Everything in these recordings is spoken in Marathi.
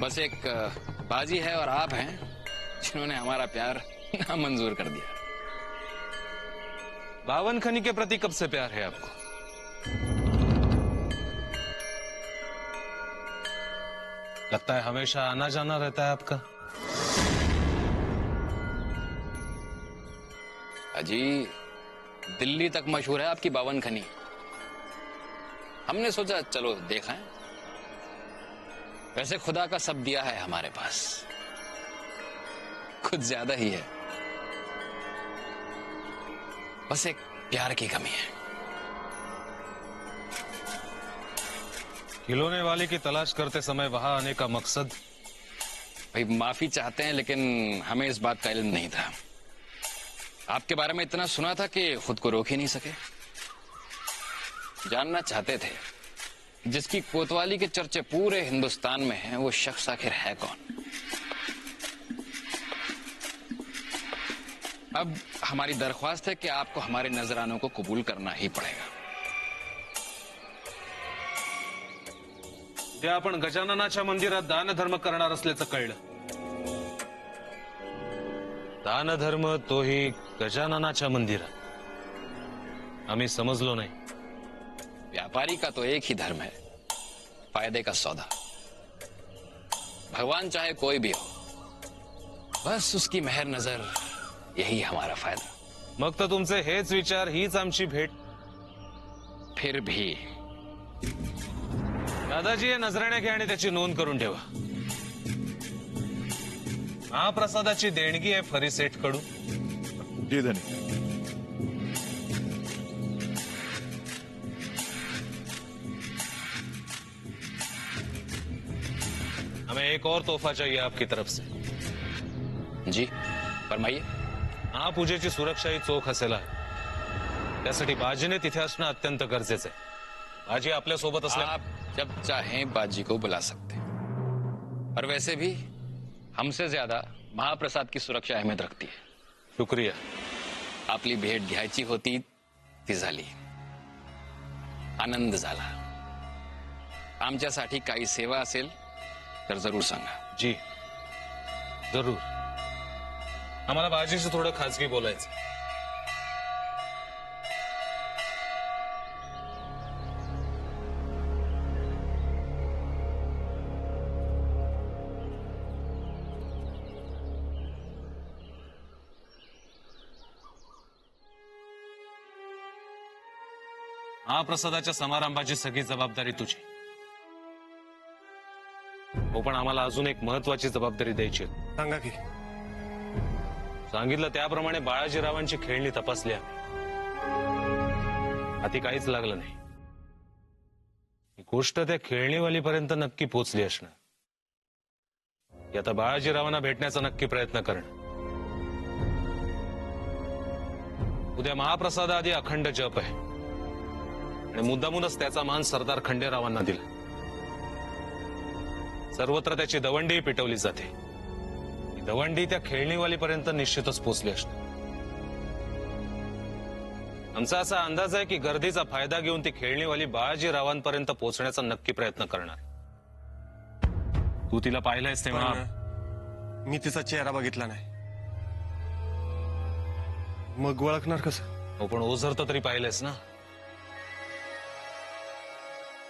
बस एक बाजी है और आप हैं जिन्होंने हमारा प्यार नामंजूर कर दिया। बावन खनी के प्रति कब से प्यार है आपको? लगता है हमेशा आना जाना रहता है आपका। अजी, दिल्ली तक मशहूर है आपकी बावन खनी। हमने सोचा चलो देखा है। वैसे खुदा का सब दिया है हमारे पास, कुछ ज्यादा ही है, बस एक प्यार की कमी है। खिलौने वाले की तलाश करते समय वहां आने का मकसद? भाई माफी चाहते हैं, लेकिन हमें इस बात का इल्म नहीं था। आपके बारे में इतना सुना था कि खुद को रोक ही नहीं सके। जानना चाहते थे जिसकी कोतवाली के चर्चे पूरे हिंदुस्तान में हैं, वो शख्स आखिर है कौन। अब हमारी दरख्वास्त है कि आपको हमारे नजरानों को कबूल करना ही पड़ेगा। उद्या आपण गजाननाच्या मंदिरात दान धर्म करणार असल्याचं कळलं। दान धर्म तोही गजाननाच्या मंदिरात। आम्ही समजलो नाही। व्यापारी का तो एक ही धर्म है, फायदे का सौदा। भगवान चाहे कोई भी हो, बस उसकी मेहर नजर, यही हमारा फायदा। मग तर तुमचे हेच विचार, हीच आमची भेट। फिर भी दादाजी हे नजराणे घ्या आणि त्याची नोंद करून ठेवा। महाप्रसादाची देणगी आहे फरी सेठ कडून। जी धनी। हमें एक और तोहफा चाहिए आपकी तरफ से। जी फरमाइए। महापूजेची सुरक्षा ही चोख असेल आहे, त्यासाठी बाजीने तिथे असणं अत्यंत गरजेचं आहे। बाजी आपल्या सोबत असल्या आप जब चाहें बाजी को बुला सकते हैं, और वैसे भी हमसे ज्यादा महाप्रसाद की सुरक्षा अहमियत रखती है। शुक्रिया। आपली भेट घ्यायची होती ती झाली, आनंद झाला। आमच्यासाठी काही सेवा असेल तर जरूर सांगा। जी जरूर। आम्हाला बाजीशी थोडं खाजगी बोलायचं। महाप्रसादाच्या समारंभाची सगळी जबाबदारी तुझी। हो, पण आम्हाला अजून एक महत्वाची जबाबदारी द्यायची आहे। सांगा की। सांगितलं त्याप्रमाणे बाळाजीरावांची खेळणी तपासली आम्ही, हाती काहीच लागलं नाही। ही गोष्ट त्या खेळणीवालीपर्यंत नक्की पोहोचली असणार। ही आता बाळाजीरावांना भेटण्याचा नक्की प्रयत्न करणं। उद्या महाप्रसादाआधी अखंड जप आहे आणि मुद्दामूनच त्याचा मान सरदार खंडेरावांना दिला। सर्वत्र त्याची दवंडी पिटवली जाते। ही दवंडी त्या खेळणीवालीपर्यंत निश्चितच पोहोचली असणार। आमचा असा अंदाज आहे की गर्दीचा फायदा घेऊन ती खेळणीवाली बाळाजीरावांपर्यंत पोहोचण्याचा नक्की प्रयत्न करणार। तू तिला पाहिलंयस तेव्हा? मी तिचा चेहरा बघितला नाही, मग ओळखणार कसं? हो, पण ओझरतं तरी पाहिलंयस ना।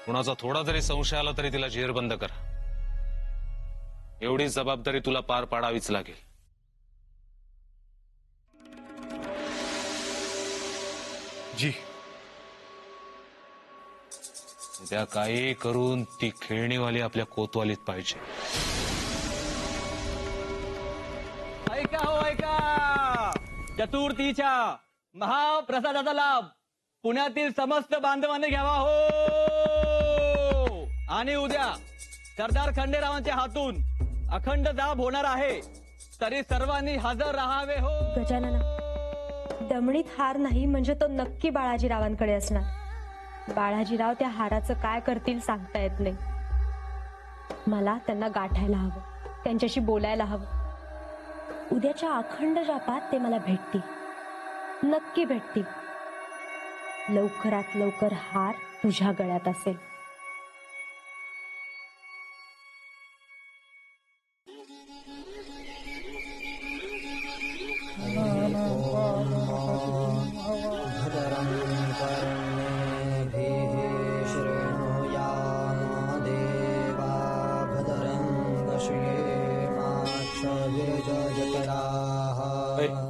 कुणाचा थोडा जरी संशय आला तरी तिला जेरबंद करा। एवढी जबाबदारी तुला पार पाडावीच लागेल। जी। त्या काही करून ती खेळणीवाली आपल्या कोतवालीत पाहिजे। ऐका हो ऐका, चतुर्थीच्या महाप्रसादाचा लाभ पुण्यातील समस्त बांधवांनी घ्यावा हो। आणि उद्या सरदार खंडेरावांच्या हातून अखंड जाप होणार आहे, तरी सर्वांनी हजर राहावे हो। गजानना, दमणीत हार नाही म्हणजे तो नक्की बाळाजीरावांकडे असणार। बाळाजीराव त्या हाराचं काय करतील सांगता येत नाही। मला त्यांना गाठायला हवं, त्यांच्याशी बोलायला हवं। उद्याच्या अखंड जापात ते मला भेटतील, नक्की भेटतील। लवकरात लवकर हार तुझ्या गळ्यात असेल।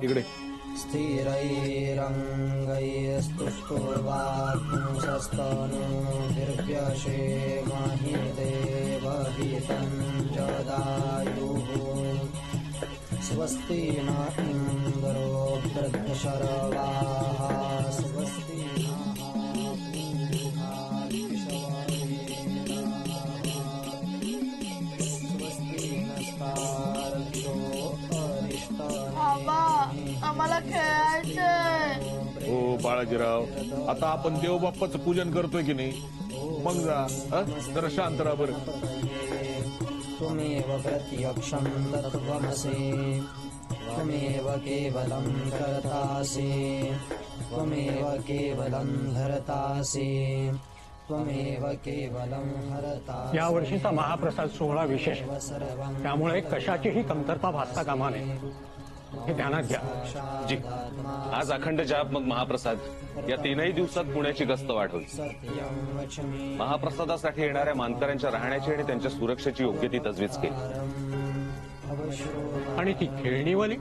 इकडे स्वस्ति न इंद्रो वृद्धशरवाः स्वस्ति आम्हाला खेळायचंय. हो बाळाजीराव, आता आपण देवबाप्पाचं पूजन करतोय की नाही, मग जा हं? जरा शांत राहा बरं. त्वमेव प्रत्यक्षं तत्त्वमसि त्वमेव केवलं कर्तासि त्वमेव केवलं धर्तासि त्वमेव केवलं हरतासि. या वर्षीचा महाप्रसाद सोहळा विशेष आहे. त्यामुळे कशाचीही कमतरता भासता कामा नये, हे ध्यानात घ्या. जी, आज अखंड जाप मग महाप्रसाद या 3ही दिवसात पुण्याची गस्त वाढवली. महाप्रसादासाठी येणाऱ्या मानकऱ्यांच्या राहण्याची आणि त्यांच्या सुरक्षेची योग्य ती तजवीज केली. आणि ती खेळणीवाली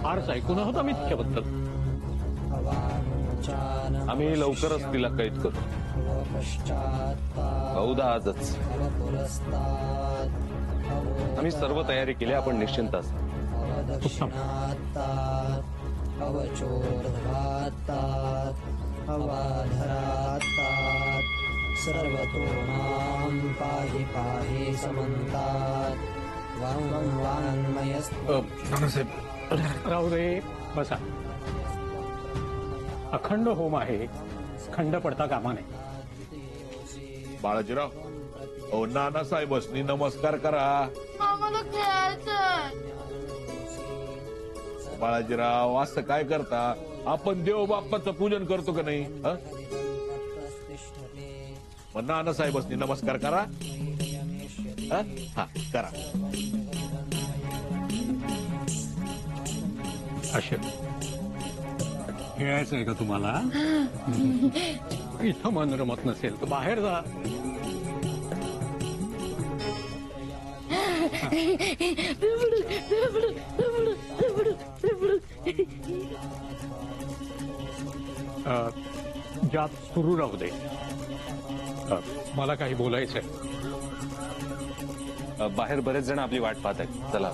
फारच ऐकून होता मी तिच्याबद्दल. आम्ही लवकरच तिला कैद करू, बहुधा आजच. आम्ही सर्व तयारी केली, आपण निश्चिंत असू. सर्वतो मां पाहि पाहि समन्तात् वाङ्मयस्तु. राहू दे, बसा. अखंड होम आहे, खंड पडता कामा नये. बाळाजीराव, ओ नानासाहेबांनी नमस्कार करा. आम्हाला खेळायचंय. बाळाजीराव, असं काय करता? आपण देवबाप्पाचं पूजन करतो का नाही? हं? मग नानासाहेबांनी नमस्कार करा. हं? हा, करा. अशे खेळायचंय का तुम्हाला? इथं मन रमत नसेल तर बाहेर जा. जाप सुरू राहू दे. मला काही बोलायचंय. बाहेर बरेच जण आपली वाट पाहत आहेत. चला.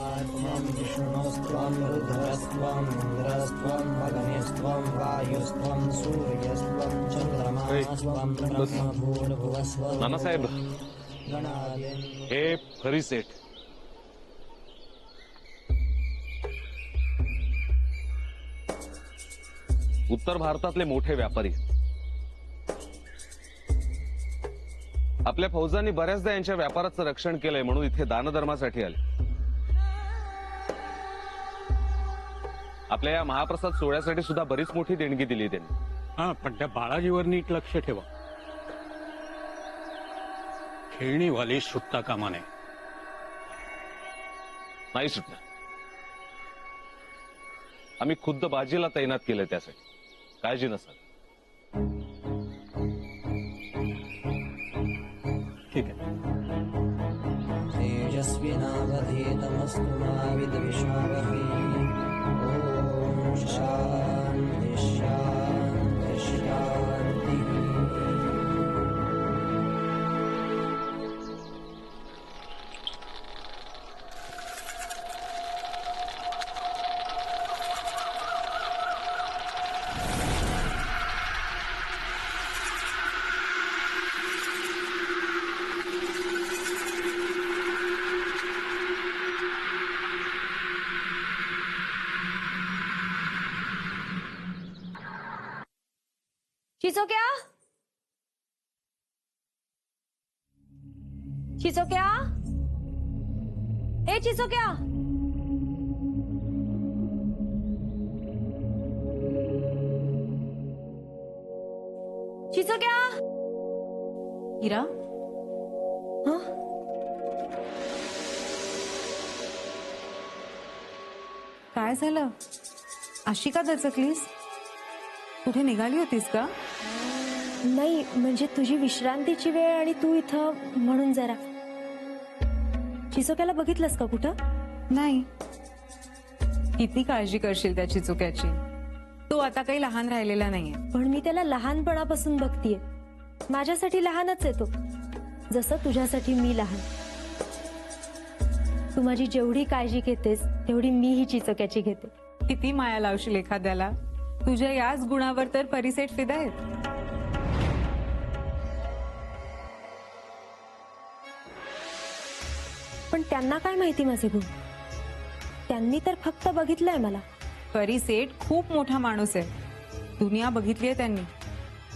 विष्णुस्त्वं रुद्रस्त्वं इंद्रस्त्वं अग्निस्त्वं वायुस्त्वं सूर्यस्त्वं चंद्रमास्त्वं ब्रह्मभूर्भुवस्वं. नानासाहेब, हे खरी सेठ. उत्तर भारतातले मोठे व्यापारी. आपल्या फौजांनी बऱ्याचदा यांच्या व्यापाराचं रक्षण केलंय, म्हणून इथे दानधर्मासाठी आले. आपल्या या महाप्रसाद सोहळ्यासाठी सुद्धा बरीच मोठी देणगी दिली त्यांनी. हा, पण त्या बाळाजीवर नीट लक्ष ठेवा. खेळणीवाली सुटता कामा नये. नाही सुटणार. आम्ही खुद्द बाजीला तैनात केलंय त्यासाठी. काळजी नसाल. ठीक आहे. तेजस्विनावधीतमस्तु मा विद्विषावहै. ओम शांति शांति शांति. चिचोक्या, चिचोक्या, हे चिचोक्या. चिचोक्या. हिरा, हं? काय झालं? अशी का दचकलीस? कुठे निघाली होतीस का? नाही, म्हणजे तुझी विश्रांतीची वेळ आणि तू इथं म्हणून जरा. चिचोक्याला बघितलंस का कुठं? नाही. किती काळजी करशील त्याची चुक्याची. तो आता काही लहान राहिलेला नाहीये. पण मी त्याला लहानपणापासून बघतीये. माझ्यासाठी लहानच आहे तो, जसं तुझ्यासाठी मी लहान. तू माझी जेवढी काळजी घेतेस तेवढी मी ही चिचक्याची घेते. किती माया लावशील एखाद्याला. तुझ्या याच गुणावर तर परिसेट फिदा आहेत. पण त्यांना काय माहिती माझे गुण? त्यांनी तर फक्त बघितलंय मला. परिसेट खूप मोठा माणूस आहे. दुनिया बघितलीये त्यांनी.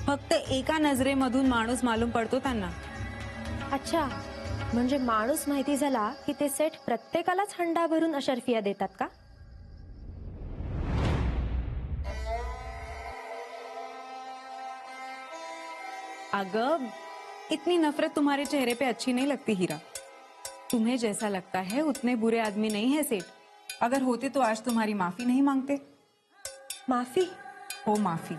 फक्त एका नजरेमधून माणूस मालूम पडतो त्यांना. अच्छा, म्हणजे माणूस माहिती झाला की ते सेठ प्रत्येकालाच हंडा भरून अशर्फिया देतात का? अगं, इतनी नफरत तुम्हारे चेहरे पे अच्छी नहीं लगती हीरा. तुम्हें जैसा लगता है उतने बुरे आदमी नहीं है सेठ. अगर होते तो आज तुम्हारी माफी नहीं मांगते. माफी? हो, माफी.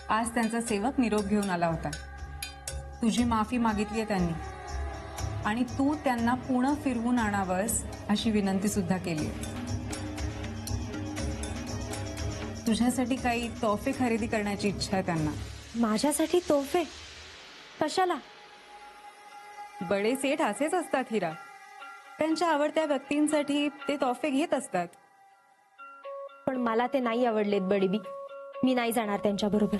आज त्यांचा सेवक निरोप घेऊन आला होता. तुझी माफी मागितली आहे त्यांनी आणि तू त्यांना पुणे फिरवून आणावंस अशी विनंती सुद्धा केली. तुझ्यासाठी काही तोफे खरेदी करण्याची इच्छा आहे त्यांना. माझ्यासाठी तोफे? कशाला? बडे सेठ असेच असतात हिरा. त्यांच्या आवडत्या व्यक्तींसाठी ते तोफे घेत असतात. पण मला ते नाही आवडलेत बडीबी. मी नाही जाणार त्यांच्या बरोबर.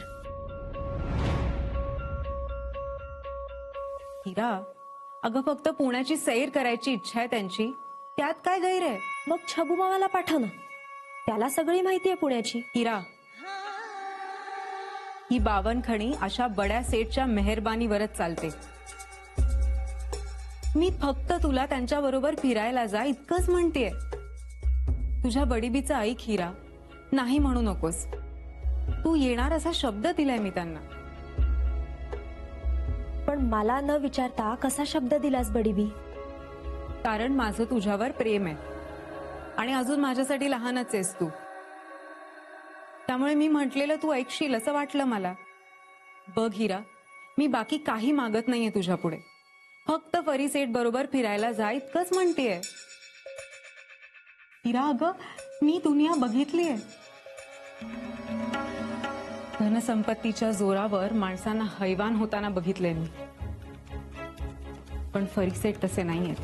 हिरा, अगं फक्त पुण्याची सैर करायची इच्छा आहे त्यांची, त्यात काय गैर आहे? मग छबू मामाला पाठव ना, त्याला सगळी माहिती आहे पुण्याची. हिरा, ही बावनखणी अशा बड्या सेठच्या मेहरबानीवरच चालते. मी फक्त तुला त्यांच्या बरोबर फिरायला जा इतकंच म्हणतेय. तुझ्या बडीबीचं ऐक हिरा, नाही म्हणू नकोस. तू येणार असा शब्द दिलाय मी त्यांना. पण मला न विचारता कसा शब्द दिलास बडीबी? कारण माझं तुझ्यावर प्रेम आहे आणि अजून माझ्यासाठी लहानच आहेस तू. त्यामुळे मी म्हटलेलं तू ऐकशील असं वाटलं मला. बघ हिरा, मी बाकी काही मागत नाहीये तुझ्या पुढे. फक्त परिसेठ बरोबर फिरायला जा इतकंच म्हणतेय. हिरा, अगं मी दुनिया बघितलीये. धनसंपत्तीच्या जोरावर माणसांना हैवान होताना बघितलंय मी. पण परिसेठ तसे नाहीयेत.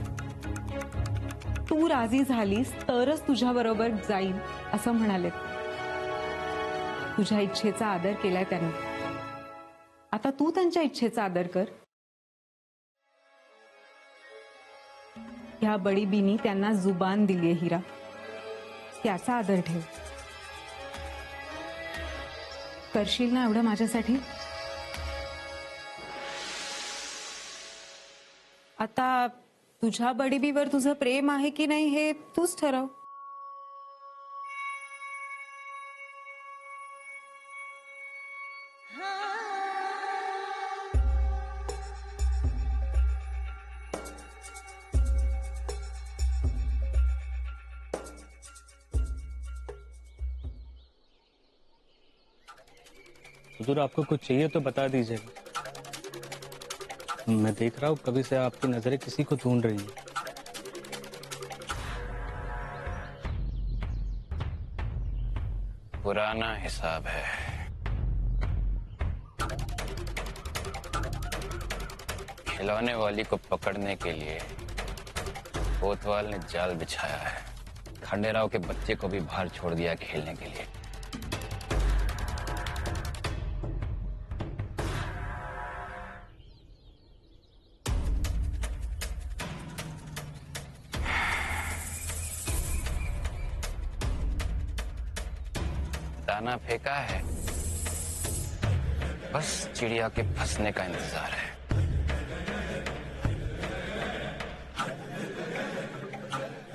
तू राजी झालीस तरच तुझ्या बरोबर जाईन असं म्हणालेत. तुझ्या इच्छेचा आदर केलाय त्यांनी. आता तू त्यांच्या इच्छेचा आदर कर. ह्या बडीबीनी त्यांना जुबान दिलीये हिरा, त्याचा आदर ठेव. करशील ना एवढं माझ्यासाठी? आता तुझ्या बडीबीवर तुझं प्रेम आहे की नाही हे तूच ठरव. हुजूर, आपको कुछ चाहिए तो बता दीजिएगा. मैं देख रहा हूँ कभी से आपकी नजरें किसी को ढूंढ रही हैं. पुराना हिसाब है. खिलौने वाली को पकड़ने के लिए कोतवाल ने जाल बिछाया है. खंडेराव के बच्चे को भी बाहर छोड़ दिया खेलने के लिए. दाना फेंका है, बस चिड़िया के फंसने का इंतजार है.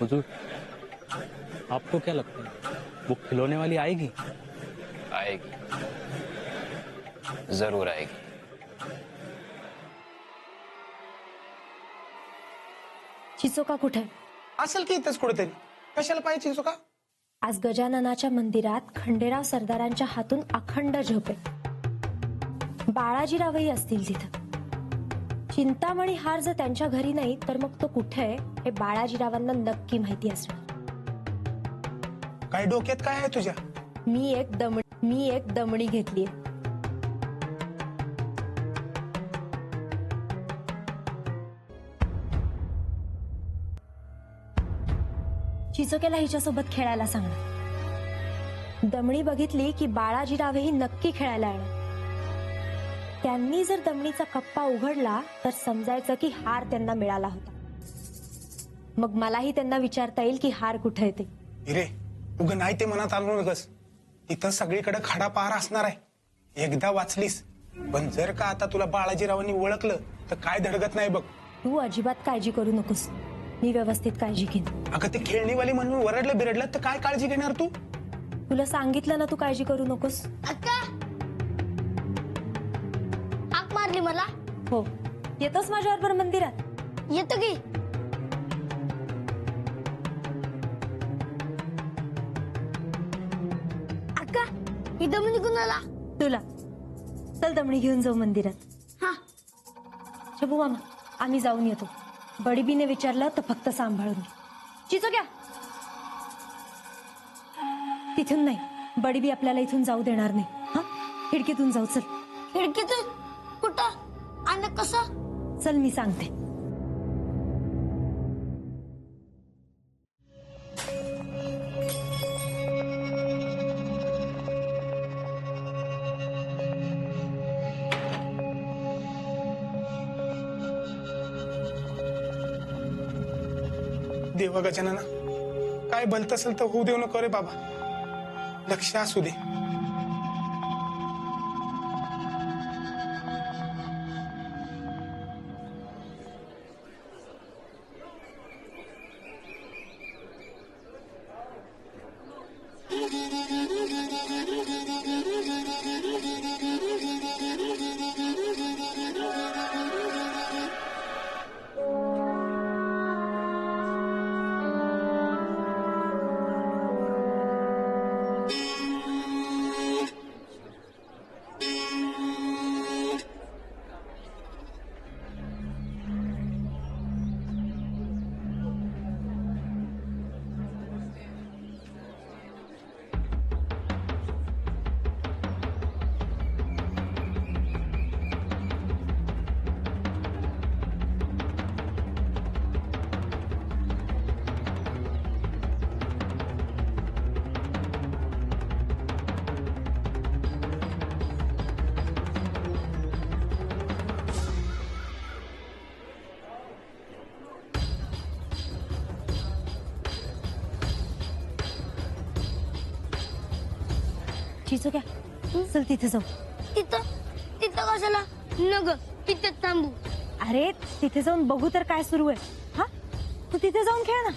हुजूर, आपको क्या लगता है वो खिलौने वाली आएगी? आएगी, जरूर आएगी. चिचोका कुठे? असेल की इथंच कुठेतरी. कशाला पाहिजे चिंचोका? आज गजाननाच्या मंदिरात खंडेराव सरदारांच्या हातून अखंड झोप आहे. बाळाजीरावही असतील तिथं. चिंतामणी हार जर त्यांच्या घरी नाही तर मग तो कुठे आहे हे बाळाजीरावांना नक्की माहिती असणार. काय डोक्यात काय आहे तुझ्या? मी एक दमडी घेतलीये. चिचोक्याला हिच्यासोबत खेळायला सांगणार. दमडी बघितली की बाळाजीरावही नक्की खेळायला येणार. त्यांनी जर दमडीचा कप्पा उघडला तर समजायचं की हार त्यांना मिळाला होता. मग मलाही त्यांना विचारता येईल की हार कुठे येते. हिरे, उग नाही ते मनात आणू नकस. इथं सगळीकडे खडा पहार असणार आहे. एकदा वाचलीस, पण जर का आता तुला बाळाजीरावांनी ओळखलं तर काय धडगत नाही बघ. तू अजिबात काळजी करू नकोस. मी व्यवस्थित काळजी घेईन. अगं ते खेळणीवाली म्हणून वरडलं बिरडलं तर काय काळजी घेणार तू? तुला सांगितलं ना तू काळजी करू नकोस. अक्का हाक मारली मला. हो, येतोस माझ्याबरोबर मंदिरात? येतो की. अक्का ही दमडी कुणाला? तुला. चल दमडी घेऊन जाऊ मंदिरात. हा. शबू मामा, आम्ही जाऊन येतो. बडीबीने विचारलं तर फक्त सांभाळून घे. चिचोक्या, तिथून नाही. बडीबी आपल्याला इथून जाऊ देणार नाही. हा, खिडकीतून जाऊ. चल. खिडकीतून? कुठं आणि कसं? चल मी सांगते. देवा गजानना, काय भलत असेल तर होऊ देऊ नको रे बाबा. लक्ष असू दे. चिचोक्या, चल तिथे जाऊ. तिथं तिथं कशाला? नग तिथं थांबू. अरे तिथे जाऊन बघू तर काय सुरू आहे. हा, तू तिथे जाऊन खेळ ना.